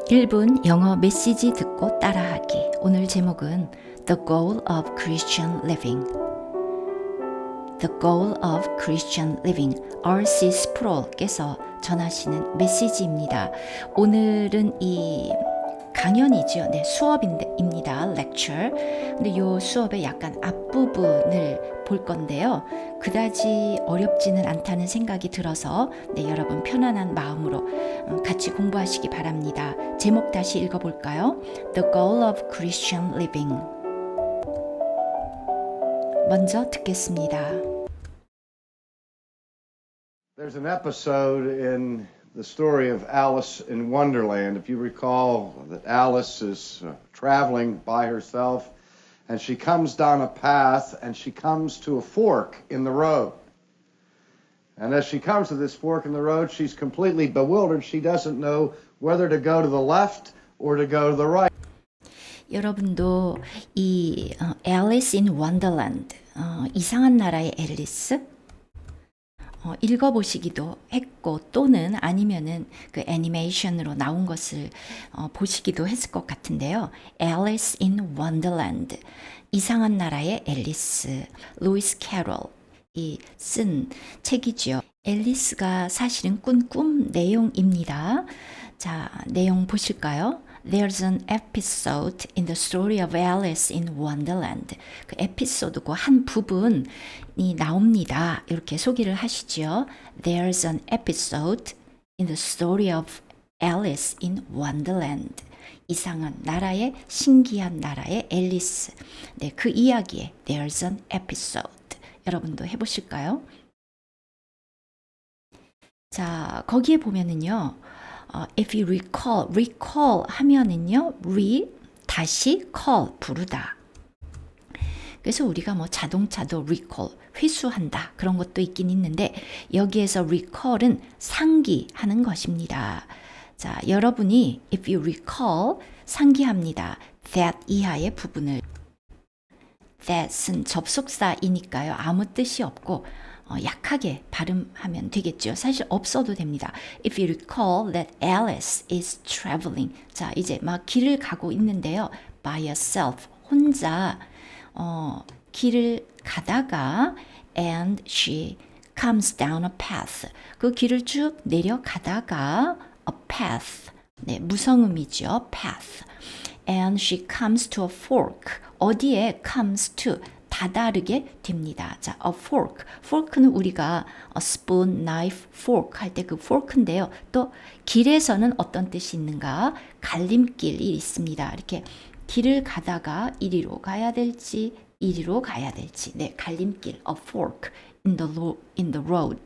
1분 영어 메시지 듣고 따라하기. 오늘 제목은 The Goal of Christian Living. The Goal of Christian Living. R.C. 스프롤께서 전하시는 메시지입니다. 오늘은 이 강연이죠. 네, 수업입니다. lecture. 근데 이 수업의 약간 앞부분을 볼 건데요. 그다지 어렵지는 않다는 생각이 들어서 네, 여러분 편안한 마음으로 같이 공부하시기 바랍니다. 제목 다시 읽어볼까요? The Goal of Christian Living. 먼저 듣겠습니다. There's an episode in the story of Alice in Wonderland. If you recall that Alice is traveling by herself and she comes down a path and she comes to a fork in the road. And as she comes to this fork in the road, she's completely bewildered. She doesn't know whether to go to the left or to go to the right. 여러분도 이 Alice in Wonderland, 이상한 나라의 앨리스 읽어보시기도 했고 또는 아니면은 그 애니메이션으로 나온 것을 보시기도 했을 것 같은데요. Alice in Wonderland, 이상한 나라의 앨리스, 루이스 캐롤이 쓴 책이지요. 앨리스가 사실은 꾼 꿈 내용입니다. 자, 내용 보실까요? There's an episode in the story of Alice in Wonderland. 그 에피소드 그 한 부분이 나옵니다. 이렇게 소개를 하시죠. There's an episode in the story of Alice in Wonderland. 이상한 나라의 신기한 나라의 앨리스. 네, 그 이야기에 There's an episode. 여러분도 해보실까요? 자, 거기에 보면은요. If you recall 하면은요, 다시 call, 부르다. 그래서 우리가 뭐 자동차도 recall, 회수한다. 그런 것도 있긴 있는데, 여기에서 recall은 상기하는 것입니다. 자, 여러분이 if you recall, 상기합니다. that 이하의 부분을. that은 접속사이니까요. 아무 뜻이 없고, 약하게 발음하면 되겠죠. 사실 없어도 됩니다. If you recall that Alice is traveling. 자, 이제 막 길을 가고 있는데요. By herself. 혼자 길을 가다가 and she comes down a path. 그 길을 쭉 내려가다가 a path. 네, 무성음이죠. path. And she comes to a fork. 어디에 comes to? 다다르게 됩니다. 자, a fork. fork는 우리가 a spoon, knife, fork 할 때 그 fork인데요. 또 길에서는 어떤 뜻이 있는가? 갈림길이 있습니다. 이렇게 길을 가다가 이리로 가야 될지 이리로 가야 될지. 네, 갈림길, a fork in the road.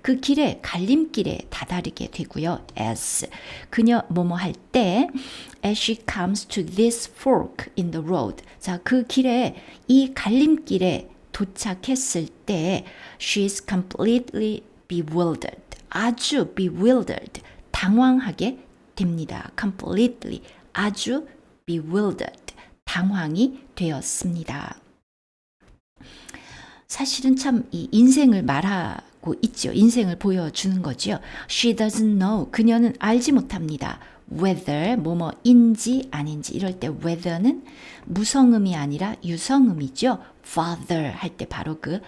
그 길에 갈림길에 다다르게 되고요. as 그녀 뭐뭐 할 때 as she comes to this fork in the road. 자, 그 길에 이 갈림길에 도착했을 때 she's completely bewildered. 아주 bewildered. 당황하게 됩니다. completely. 아주 bewildered. 당황이 되었습니다. 사실은 참 이 인생을 말하고 있죠. 인생을 보여주는 거죠. She doesn't know. 그녀는 알지 못합니다. Whether 뭐뭐인지 아닌지 이럴 때 whether는 무성음이 아니라 유성음이죠. Father 할 때 바로 그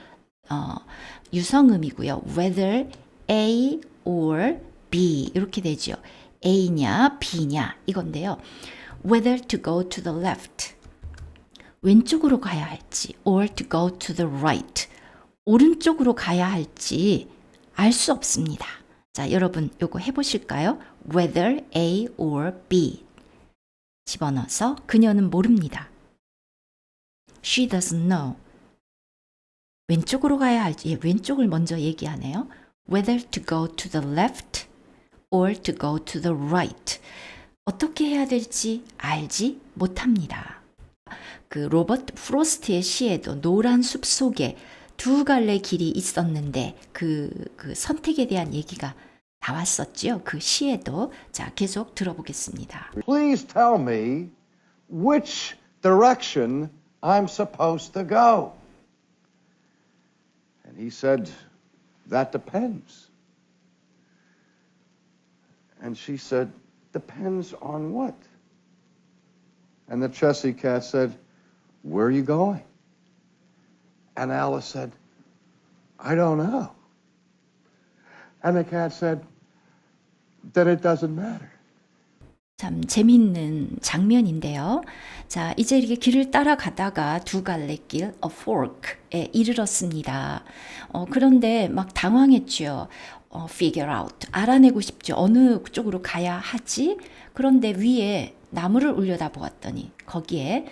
유성음이고요. Whether A or B 이렇게 되죠. A냐 B냐 이건데요. Whether to go to the left. 왼쪽으로 가야 할지 or to go to the right. 오른쪽으로 가야 할지 알 수 없습니다. 자, 여러분 요거 해보실까요? Whether A or B. 집어넣어서 그녀는 모릅니다. She doesn't know. 왼쪽으로 가야 할지 왼쪽을 먼저 얘기하네요. Whether to go to the left or to go to the right. 어떻게 해야 될지 알지 못합니다. 그 로버트 프로스트의 시에도 노란 숲 속에 두 갈래 길이 있었는데 그 선택에 대한 얘기가 나왔었죠. 그 시에도. 자, 계속 들어보겠습니다. Please tell me which direction I'm supposed to go. And he said, that depends. And she said, Depends on what? And the Cheshire Cat said, where are you going? And Alice said, I don't know. And the cat said, then it doesn't matter. 참 재미있는 장면인데요. 자, 이제 이렇게 길을 따라가다가 두 갈래길, a fork에 이르렀습니다. 그런데 막 당황했죠. figure out, 알아내고 싶죠. 어느 쪽으로 가야 하지? 그런데 위에 나무를 올려다보았더니 거기에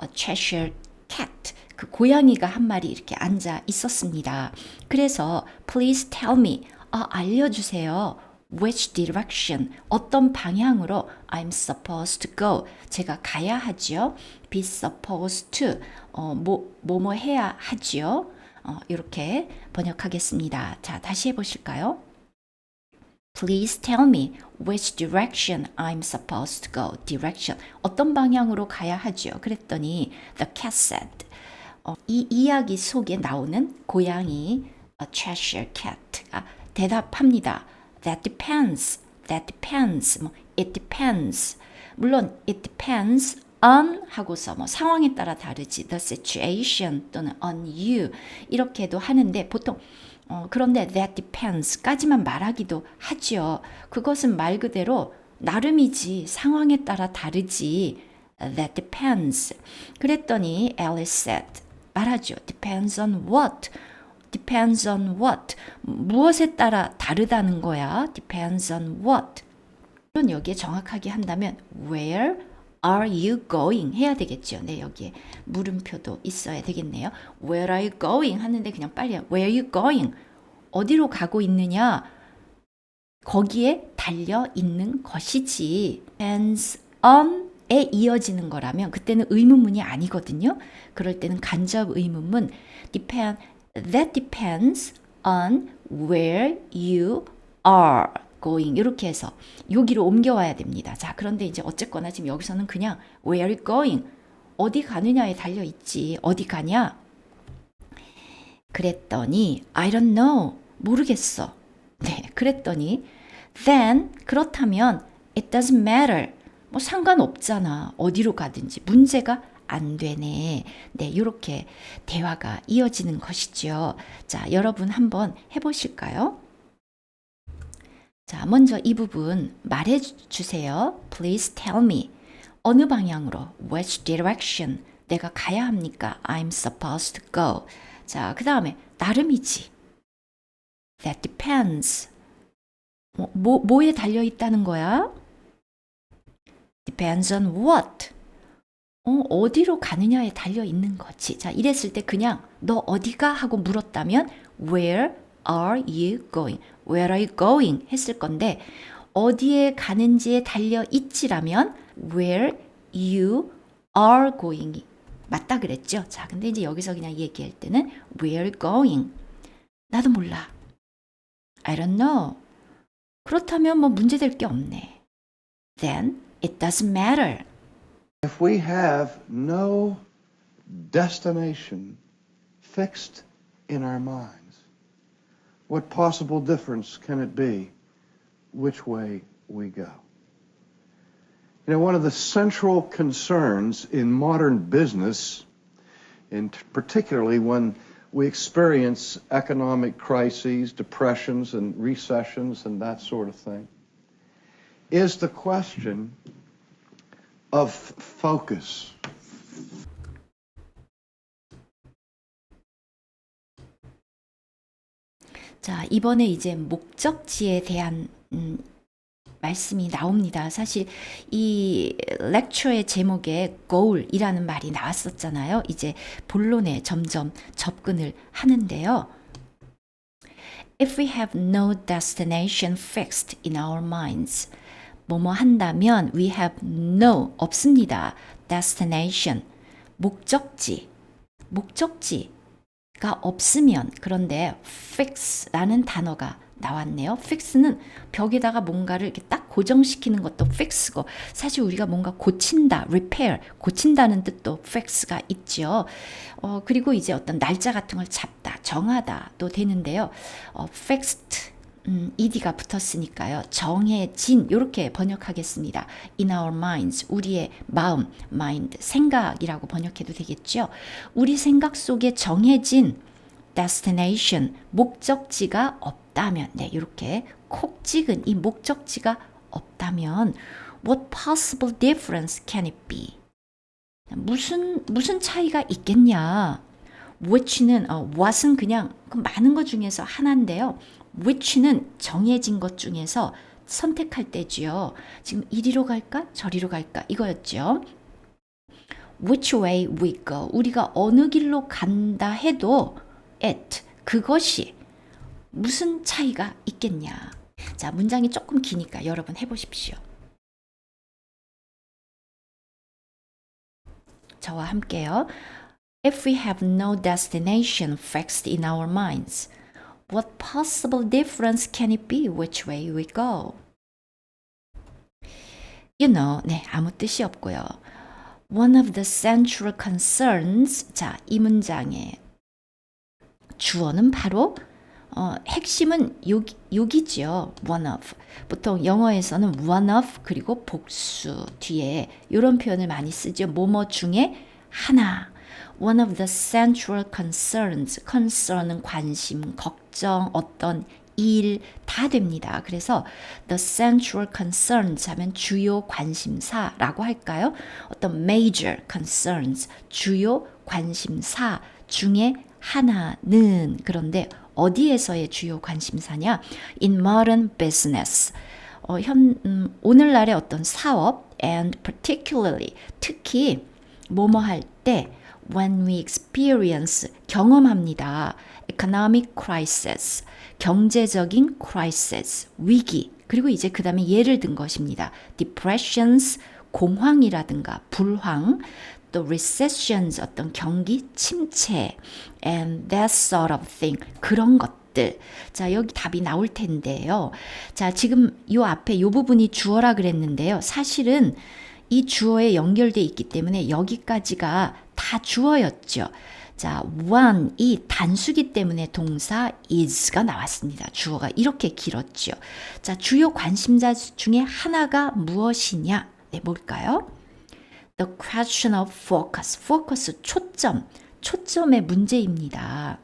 a Cheshire Cat, 그 고양이가 한 마리 이렇게 앉아 있었습니다. 그래서 please tell me, 알려주세요. Which direction, 어떤 방향으로 I'm supposed to go, 제가 가야 하지요. be supposed to, 뭐뭐 해야 하지요. 이렇게 번역하겠습니다. 자, 다시 해보실까요? Please tell me which direction I'm supposed to go. Direction, 어떤 방향으로 가야 하지요. 그랬더니 the cat said, 이 이야기 속에 나오는 고양이 a Cheshire Cat가 대답합니다. That depends. That depends. it depends. 물론 it depends on 하고서 상황에 따라 다르지. The situation 또는 on you 이렇게도 하는데 보통 그런데 that depends까지만 말하기도 하죠. 그것은 말 그대로 나름이지 상황에 따라 다르지. That depends. 그랬더니 Alice said, 말하죠. Depends on what? Depends on what? 무엇에 따라 다르다는 거야. Depends on what? 물론 여기에 정확하게 한다면 Where are you going? 해야 되겠죠. 네, 여기에 물음표도 있어야 되겠네요. Where are you going? 하는데 그냥 빨리 Where are you going? 어디로 가고 있느냐? 거기에 달려 있는 것이지. Depends on에 이어지는 거라면 그때는 의문문이 아니거든요. 그럴 때는 간접 의문문 That depends on where you are going. 이렇게 해서 여기로 옮겨와야 됩니다. 자, 그런데 이제 어쨌거나 지금 여기서는 그냥 where are you going? 어디 가느냐에 달려 있지. 어디 가냐? 그랬더니 I don't know. 모르겠어. 네, 그랬더니 then 그렇다면 it doesn't matter. 상관없잖아. 어디로 가든지 문제가 안 되네. 네, 이렇게 대화가 이어지는 것이죠. 자, 여러분 한번 해보실까요? 자, 먼저 이 부분 말해 주세요. Please tell me. 어느 방향으로? Which direction? 내가 가야 합니까? I'm supposed to go. 자, 그 다음에 나름이지. That depends. 뭐에 달려 있다는 거야? Depends on what? 어디로 가느냐에 달려 있는 거지. 자, 이랬을 때 그냥 너 어디가 하고 물었다면 Where are you going? Where are you going? 했을 건데 어디에 가는지에 달려 있지라면 Where you are going. 맞다 그랬죠? 자, 근데 이제 여기서 그냥 얘기할 때는 Where are you going? 나도 몰라. I don't know. 그렇다면 문제될 게 없네. Then it doesn't matter. If we have no destination fixed in our minds, what possible difference can it be which way we go? You know, one of the central concerns in modern business, particularly when we experience economic crises, depressions, and recessions, and that sort of thing, is the question of focus. 자, 이번에 이제 목적지에 대한 말씀이 나옵니다. 사실 이 렉처의 제목에 goal이라는 말이 나왔었잖아요. 이제 본론에 점점 접근을 하는데요. If we have no destination fixed in our minds, 뭐뭐 한다면 we have no, 없습니다. destination, 목적지가 없으면, 그런데 fix라는 단어가 나왔네요. fix는 벽에다가 뭔가를 이렇게 딱 고정시키는 것도 fix고, 사실 우리가 뭔가 고친다, repair, 고친다는 뜻도 fix가 있죠. 그리고 이제 어떤 날짜 같은 걸 잡다, 정하다도 되는데요. fixed, ed가 붙었으니까요. 정해진 이렇게 번역하겠습니다. In our minds, 우리의 마음, mind, 생각이라고 번역해도 되겠죠. 우리 생각 속에 정해진 destination, 목적지가 없다면, 네, 이렇게 콕 찍은 이 목적지가 없다면 what possible difference can it be? 무슨 차이가 있겠냐? which는 what은 그냥 많은 것 중에서 하나인데요. which는 정해진 것 중에서 선택할 때지요. 지금 이리로 갈까? 저리로 갈까? 이거였죠. which way we go. 우리가 어느 길로 간다 해도 it, 그것이 무슨 차이가 있겠냐. 자, 문장이 조금 기니까 여러분 해보십시오. 저와 함께요. If we have no destination fixed in our minds, what possible difference can it be which way we go? You know, 네, 아무 뜻이 없고요. One of the central concerns, 자, 이 문장의 주어는 바로 핵심은 여기죠. one of. 보통 영어에서는 one of 그리고 복수 뒤에 이런 표현을 많이 쓰죠. 뭐뭐 중에 하나. One of the central concerns. concern은 관심, 걱정, 어떤 일 다 됩니다. 그래서 the central concerns 하면 주요 관심사라고 할까요? 어떤 major concerns, 주요 관심사 중에 하나는, 그런데 어디에서의 주요 관심사냐? In modern business. 오늘날의 어떤 사업 and particularly, 특히 뭐뭐 할 때 when we experience, 경험합니다. economic crisis, 경제적인 crisis, 위기. 그리고 이제 그 다음에 예를 든 것입니다. depressions, 공황이라든가 불황, 또 recessions, 어떤 경기 침체, and that sort of thing, 그런 것들. 자, 여기 답이 나올 텐데요. 자, 지금 요 앞에 요 부분이 주어라 그랬는데요. 사실은 이 주어에 연결돼 있기 때문에 여기까지가 다 주어였죠. 자, one, 이 단수기 때문에 동사 is가 나왔습니다. 주어가 이렇게 길었죠. 자, 주요 관심사 중에 하나가 무엇이냐? 네, 뭘까요? The question of focus. focus, 초점의 문제입니다.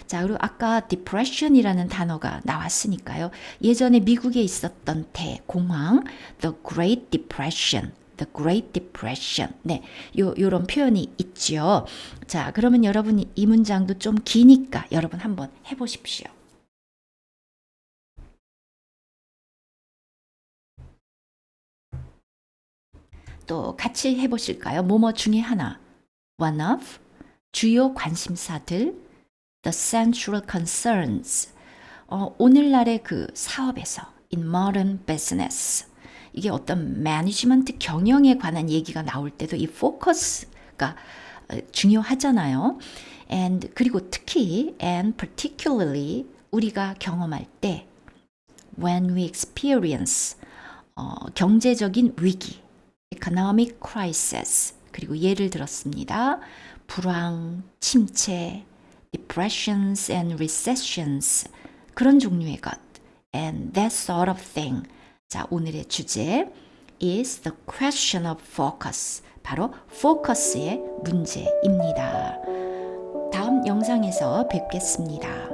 자, 그리고 아까 depression이라는 단어가 나왔으니까요. 예전에 미국에 있었던 대공황, the Great Depression. The Great Depression. 네, 요런 표현이 있죠. 자, 그러면 여러분 이 문장도 좀 기니까 여러분 한번 해보십시오. 또 같이 해보실까요? 뭐뭐 중에 하나. One of, 주요 관심사들, the central concerns. 오늘날의 그 사업에서, in modern business. 이게 어떤 매니지먼트 경영에 관한 얘기가 나올 때도 이 포커스가 중요하잖아요. And 그리고 특히 and particularly 우리가 경험할 때 when we experience 경제적인 위기, economic crisis, 그리고 예를 들었습니다. 불황, 침체, depressions and recessions, 그런 종류의 것, and that sort of thing. 자, 오늘의 주제 is the question of focus. 바로 focus의 문제입니다. 다음 영상에서 뵙겠습니다.